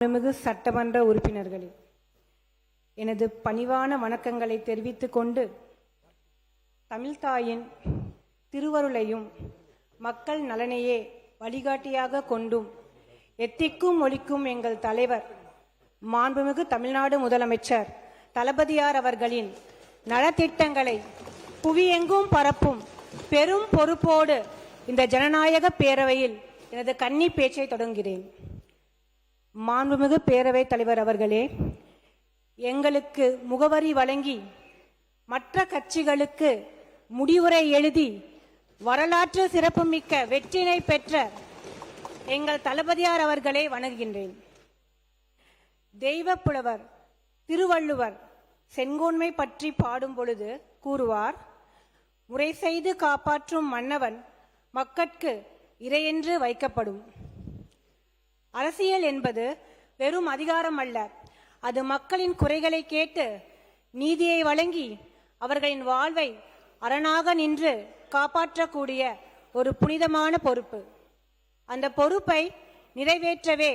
மாண்புமிகு சட்டமன்ற உறுப்பினர்களே, எனது பணிவான வணக்கங்களை தெரிவித்துக் கொண்டு தமிழ்தாயின் திருவருளையும் மக்கள் நலனையே வழிகாட்டியாக கொண்டும் எத்திக்கும் ஒலிக்கும் எங்கள் தலைவர் மாண்புமிகு தமிழ்நாடு முதலமைச்சர் தளபதியார் அவர்களின் நலத்திட்டங்களை புவியெங்கும் பரப்பும் பெரும் பொறுப்போடு இந்த ஜனநாயக பேரவையில் எனது கன்னி பேச்சை தொடங்குகிறேன். மாண்புமிகு பேரவைத் தலைவர் அவர்களே, எங்களுக்கு முகவரி வழங்கி மற்ற கட்சிகளுக்கு முடிவுரை எழுதி வரலாற்று சிறப்புமிக்க வெற்றினை பெற்ற எங்கள் தளபதியார் அவர்களை வணங்குகின்றேன். தெய்வப் புலவர் திருவள்ளுவர் செங்கோன்மை பற்றி பாடும் பொழுது கூறுவார், முறை செய்து காப்பாற்றும் மன்னவன் மக்கட்கு இறையென்று வைக்கப்படும். அரசியல் என்பது வெறும் அதிகாரம் அல்ல, அது மக்களின் குறைகளை கேட்டு நீதியை வழங்கி அவர்களின் வாழ்வை அரணாக நின்று காப்பாற்றக்கூடிய ஒரு புனிதமான பொறுப்பு. அந்த பொறுப்பை நிறைவேற்றவே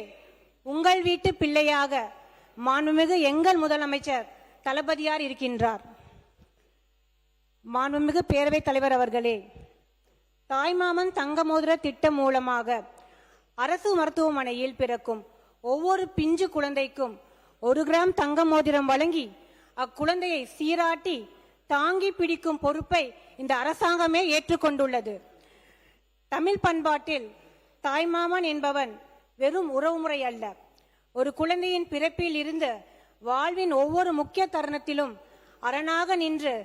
உங்கள் வீட்டு பிள்ளையாக மாண்புமிகு எங்கள் முதலமைச்சர் தளபதியார் இருக்கின்றார். மாண்புமிகு பேரவைத் தலைவர் அவர்களே, தாய்மாமன் தங்க மோதிர திட்டம் மூலமாக அரசு மருத்துவமனையில் பிறக்கும் ஒவ்வொரு பிஞ்சு குழந்தைக்கும் 1 கிராம் தங்க மோதிரம் வழங்கி அக்குழந்தையை சீராட்டி தாங்கி பிடிக்கும் பொறுப்பை இந்த அரசாங்கமே ஏற்றுக்கொண்டுள்ளது. தமிழ் பண்பாட்டில் தாய்மாமன் என்பவன் வெறும் உறவுமுறை அல்ல, ஒரு குழந்தையின் பிறப்பில் இருந்து வாழ்வின் ஒவ்வொரு முக்கிய தருணத்திலும் அரணாக நின்று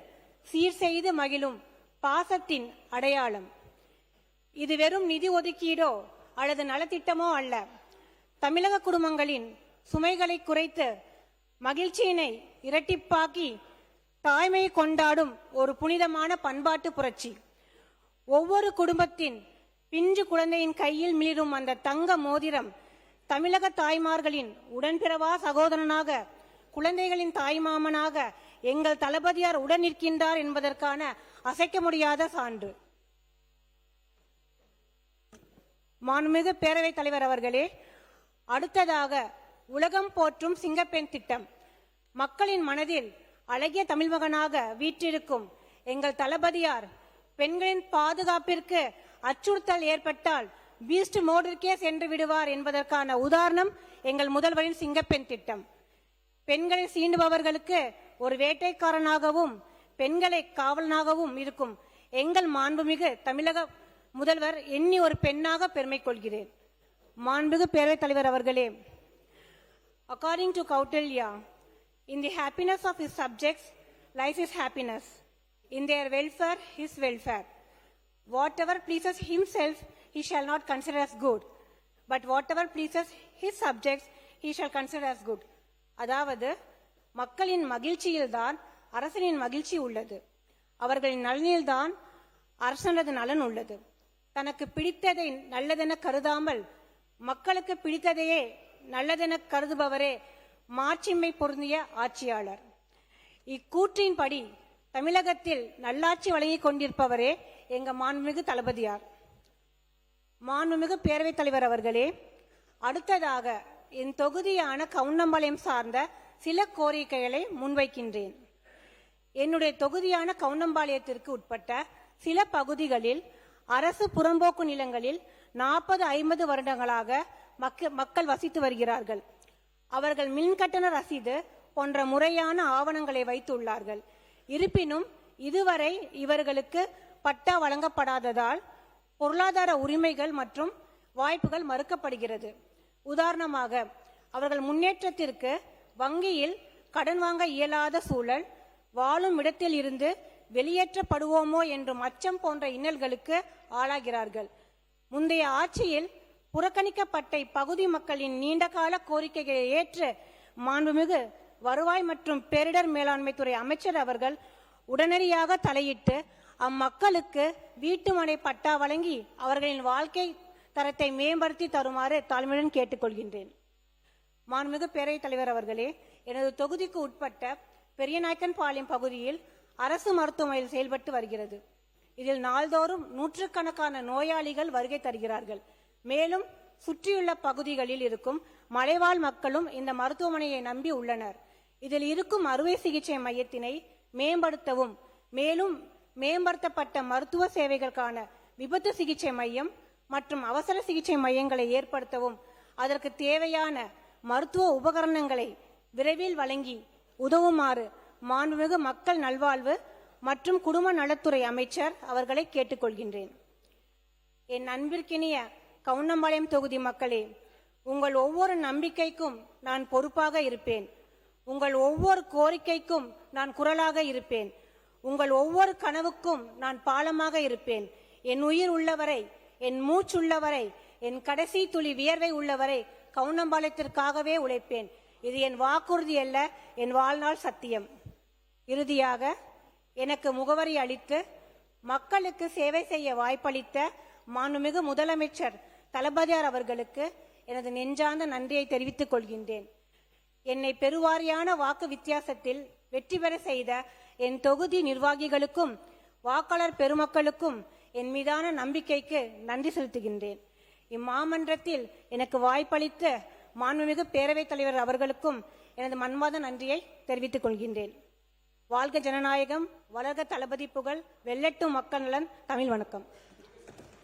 சீர் செய்து மகிழும் பாசத்தின் அடையாளம். இது வெறும் நிதி ஒதுக்கீடோ அல்லது நலத்திட்டமோ அல்ல, தமிழக குடும்பங்களின் சுமைகளை குறைத்து மகிழ்ச்சியினை இரட்டிப்பாக்கி தாய்மை கொண்டாடும் ஒரு புனிதமான பண்பாட்டு புரட்சி. ஒவ்வொரு குடும்பத்தின் பிஞ்சு குழந்தையின் கையில் மிளிரும் அந்த தங்க மோதிரம் தமிழக தாய்மார்களின் உடன்பிறவா சகோதரனாக, குழந்தைகளின் தாய்மாமனாக எங்கள் தளபதியார் உடன் நிற்கின்றார் என்பதற்கான அசைக்க முடியாத சான்று. மாண்புமிகு பேரவைத் தலைவர் அவர்களே, அடுத்ததாக உலகம் போற்றும் சிங்கப்பெண் திட்டம். மக்களின் மனதில் அழகிய தமிழ்மகனாக வீற்றிருக்கும் எங்கள் தளபதியார் பெண்களின் பாதுகாப்பிற்கு அச்சுறுத்தல் ஏற்பட்டால் பீஸ்ட் மோடிற்கே சென்று விடுவார் என்பதற்கான உதாரணம் எங்கள் முதல்வரின் சிங்கப்பெண் திட்டம். பெண்களை சீண்டுபவர்களுக்கு ஒரு வேட்டைக்காரனாகவும் பெண்களை காவலனாகவும் இருக்கும் எங்கள் மாண்புமிகு தமிழக முதல்வர் எண்ணி ஒரு பெண்ணாக பெருமை கொள்கிறேன். மாண்புமிகு பேரவைத் தலைவர் அவர்களே, according to Kautilya, in the happiness of his subjects lies his happiness, in their welfare his welfare. Whatever pleases himself he shall not consider as good, but whatever pleases his subjects he shall consider as good. அதாவது, மக்களின் மகிழ்ச்சியில்தான் அரசனின் மகிழ்ச்சி உள்ளது, அவர்களின் நலனில்தான் அரசனது நலன் உள்ளது. தனக்கு பிடித்ததை நல்லதென கருதாமல் மக்களுக்கு பிடித்ததையே நல்லதென கருதுபவரே மாட்சிமை பொருந்திய ஆட்சியாளர். இக்கூற்றின்படி தமிழகத்தில் நல்லாட்சி வழங்கிக் கொண்டிருப்பவரே எங்க மாண்புமிகு தளபதியார். மாண்புமிகு பேரவைத் தலைவர் அவர்களே, அடுத்ததாக என் தொகுதியான கவுண்டம்பாளையம் சார்ந்த சில கோரிக்கைகளை முன்வைக்கின்றேன். என்னுடைய தொகுதியான கவுண்டம்பாளையத்திற்கு உட்பட்ட சில பகுதிகளில் அரசு புறம்போக்கு நிலங்களில் 40-50 வருடங்களாக மக்கள் வசித்து வருகிறார்கள். அவர்கள் மின்கட்டண ரசீது போன்ற முறையான ஆவணங்களை வைத்துள்ளார்கள். இருப்பினும் இதுவரை இவர்களுக்கு பட்டா வழங்கப்படாததால் பொருளாதார உரிமைகள் மற்றும் வாய்ப்புகள் மறுக்கப்படுகிறது. உதாரணமாக, அவர்கள் முன்னேற்றத்திற்கு வங்கியில் கடன் வாங்க இயலாத சூழல், வாழும் இடத்தில் இருந்து வெளியேற்றப்படுவோமோ என்றும் அச்சம் போன்ற இன்னல்களுக்கு ஆளாகிறார்கள். முந்தைய ஆட்சியில் புறக்கணிக்கப்பட்ட இப்பகுதி மக்களின் நீண்டகால கோரிக்கைகளை ஏற்று மாண்புமிகு வருவாய் மற்றும் பேரிடர் மேலாண்மை துறை அமைச்சர் அவர்கள் உடனடியாக தலையிட்டு அம்மக்களுக்கு வீட்டுமனை பட்டா வழங்கி அவர்களின் வாழ்க்கை தரத்தை மேம்படுத்தி தருமாறு தாழ்மையுடன் கேட்டுக்கொள்கின்றேன். மாண்புமிகு பேரவைத் தலைவர் அவர்களே, எனது தொகுதிக்கு உட்பட்ட பெரியநாயக்கன்பாளையம் பகுதியில் அரசு மருத்துவமனையில் செயல்பட்டு வருகிறது. இதில் நாள்தோறும் நூற்றுக்கணக்கான நோயாளிகள் வருகை தருகிறார்கள். மேலும் சுற்றியுள்ள பகுதிகளில் இருக்கும் மலைவாழ் மக்களும் இந்த மருத்துவமனையை நம்பி உள்ளனர். இதில் இருக்கும் அறுவை சிகிச்சை மையத்தினை மேம்படுத்தவும், மேலும் மேம்படுத்தப்பட்ட மருத்துவ சேவைகளுக்கான விபத்து சிகிச்சை மையம் மற்றும் அவசர சிகிச்சை மையங்களை ஏற்படுத்தவும், அதற்கு தேவையான மருத்துவ உபகரணங்களை விரைவில் வழங்கி உதவுமாறு மாண்புமிகு மக்கள் நல்வாழ்வு மற்றும் குடும்ப நலத்துறை அமைச்சர் அவர்களை கேட்டுக்கொள்கின்றேன். என் அன்பிற்கினிய கவுண்டம்பாளையம் தொகுதி மக்களே, உங்கள் ஒவ்வொரு நம்பிக்கைக்கும் நான் பொறுப்பாக இருப்பேன். உங்கள் ஒவ்வொரு கோரிக்கைக்கும் நான் குரலாக இருப்பேன். உங்கள் ஒவ்வொரு கனவுக்கும் நான் பாலமாக இருப்பேன். என் உயிர் உள்ளவரை, என் மூச்சுள்ளவரை, என் கடைசி துளி வியர்வை உள்ளவரை கவுண்டம்பாளையத்திற்காகவே உழைப்பேன். இது என் வாக்குறுதி அல்ல, என் வாழ்நாள் சத்தியம். இறுதியாக, எனக்கு முகவரி அளித்து மக்களுக்கு சேவை செய்ய வாய்ப்பளித்த மாண்புமிகு முதலமைச்சர் தளபதியார் அவர்களுக்கு எனது நெஞ்சார்ந்த நன்றியை தெரிவித்துக் கொள்கின்றேன். என்னை பெருவாரியான வாக்கு வித்தியாசத்தில் வெற்றி பெற செய்த என் தொகுதி நிர்வாகிகளுக்கும் வாக்காளர் பெருமக்களுக்கும் என் மீதான நம்பிக்கைக்கு நன்றி செலுத்துகின்றேன். இம்மாமன்றத்தில் எனக்கு வாய்ப்பளித்த மாண்புமிகு பேரவைத் தலைவர் அவர்களுக்கும் எனது மன்மாத நன்றியை தெரிவித்துக் கொள்கின்றேன். வாழ்க ஜனநாயகம், வளர்க தளபதி புகழ், வெல்லட்டும் மக்கள் நலன். தமிழ் வணக்கம்.